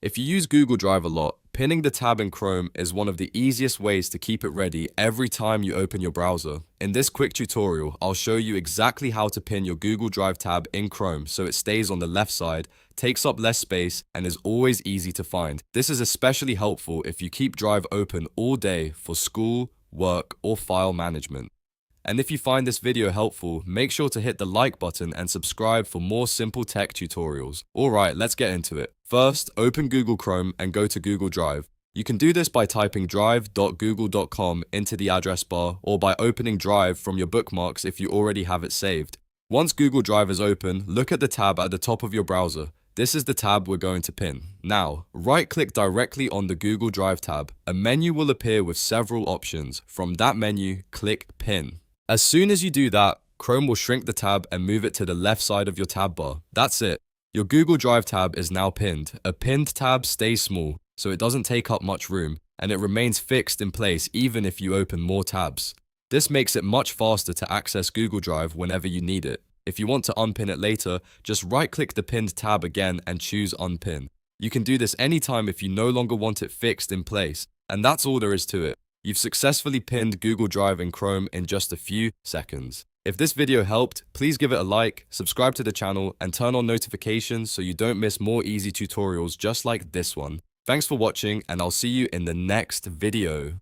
If you use Google Drive a lot, pinning the tab in Chrome is one of the easiest ways to keep it ready every time you open your browser. In this quick tutorial, I'll show you exactly how to pin your Google Drive tab in Chrome so it stays on the left side, takes up less space, and is always easy to find. This is especially helpful if you keep Drive open all day for school, work, or file management. And if you find this video helpful, make sure to hit the like button and subscribe for more simple tech tutorials. Alright, let's get into it. First, open Google Chrome and go to Google Drive. You can do this by typing drive.google.com into the address bar or by opening Drive from your bookmarks if you already have it saved. Once Google Drive is open, look at the tab at the top of your browser. This is the tab we're going to pin. Now, right-click directly on the Google Drive tab. A menu will appear with several options. From that menu, click Pin. As soon as you do that, Chrome will shrink the tab and move it to the left side of your tab bar. That's it. Your Google Drive tab is now pinned. A pinned tab stays small, so it doesn't take up much room, and it remains fixed in place even if you open more tabs. This makes it much faster to access Google Drive whenever you need it. If you want to unpin it later, just right-click the pinned tab again and choose Unpin. You can do this anytime if you no longer want it fixed in place, and that's all there is to it. You've successfully pinned Google Drive in Chrome in just a few seconds. If this video helped, please give it a like, subscribe to the channel, and turn on notifications so you don't miss more easy tutorials just like this one. Thanks for watching, and I'll see you in the next video.